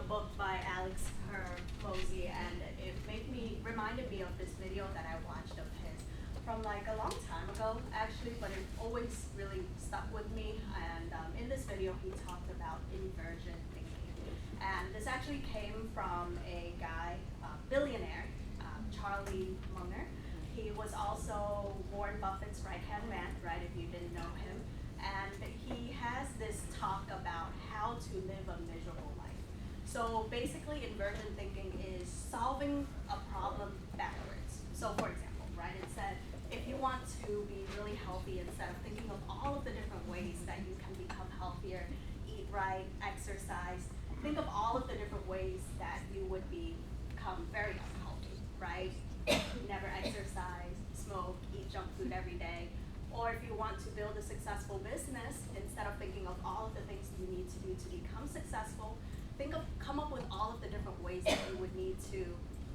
book by Alex Hermosi, and it reminded me of this video that I watched of his from like a long time ago, actually, but it always really stuck with me. And in this video, he talked about inversion thinking, and this actually came from a guy, billionaire, Charlie Munger. He was also Warren Buffett's right-hand man, right, if you didn't know him. And he has this talk about how to live a miserable life. So basically, inversion thinking is solving a problem backwards. So for example, right, it said, if you want to be really healthy, instead of thinking of all of the different ways that you can become healthier, eat right, exercise, think of all of the different ways that you would become very unhealthy, right? Never exercise, smoke, eat junk food every day. Or if you want to build a successful business, instead of thinking of all of the things you need to do to become successful, come up with all of the different ways that you would need to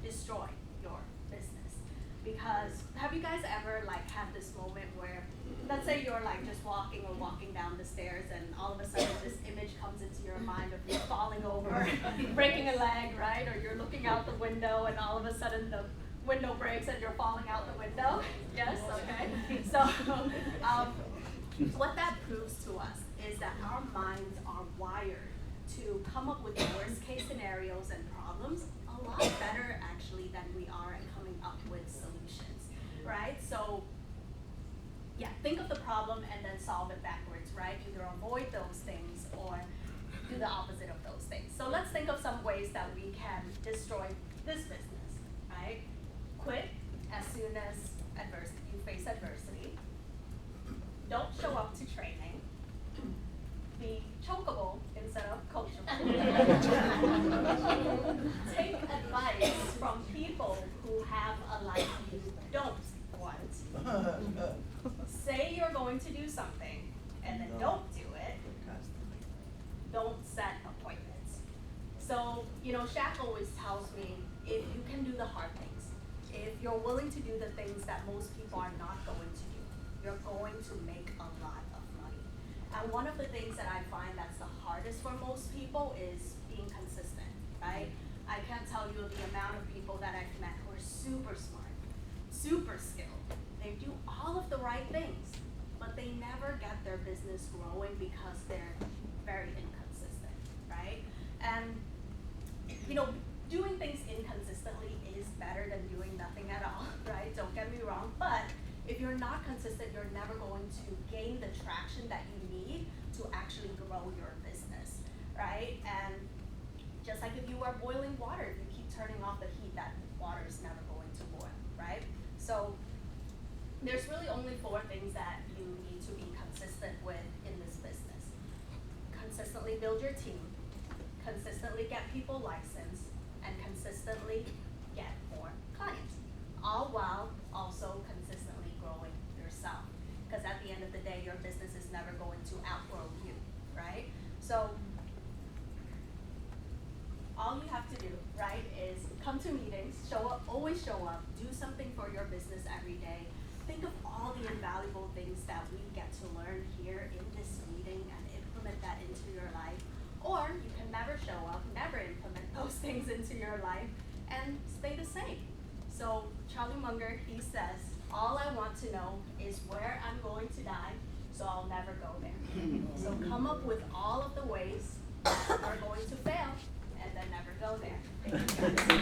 destroy your business. Because have you guys ever like had this moment where, let's say you're like just walking down the stairs, and all of a sudden this image comes into your mind of you falling over, breaking a leg, right? Or you're looking out the window and all of a sudden the window breaks and you're falling out the window? Yes, okay. So what that proves to us is that our minds are wired to come up with the worst case scenarios and problems a lot better actually than we are at coming up with solutions, right? So yeah, think of the problem and then solve it backwards, right? Either avoid those things or do the opposite of those things. So let's think of some ways that we can destroy this business, right? Quit as soon as you face adversity. Don't show up to training. Be chokeable instead of coachable. Take advice from people who have a life you don't want. Say you're going to do something and then don't do it. Don't set appointments. So, Shaq always tells me, if you can do the hard things, if you're willing to do the things that most people are not going to do, you're going to make a lot of money. And one of the things that I find that's the hardest for most people is being consistent, right? I can't tell you the amount of people that I've met who are super smart, super skilled. They do all of the right things, but they never get their business growing because they're very inconsistent, right? And, doing things inconsistently is better than doing nothing at all, right? Don't get me wrong, but if you're not consistent, you're never going to gain the traction that you need to actually grow your business, right? And just like if you are boiling water, if you keep turning off the heat, that water is never going to boil, right? So there's really only 4 things that you need to be consistent with in this business. Consistently build your team, consistently get people licensed, and consistently get more clients, all while also consistently growing yourself. Because at the end of the day, your business is never going to outgrow you, right? So all you have to do, right, is come to meetings, show up, always show up, do something for your business every day. Think of all the invaluable things that we get to learn here in this meeting and implement that into your life. Or you can never show up, never implement those things into your life, and stay the same. So Charlie Munger, he says, all I want to know is where I'm going to die, so I'll never go there. So come up with all of the ways that are going to fail, and then never go there. Thank you.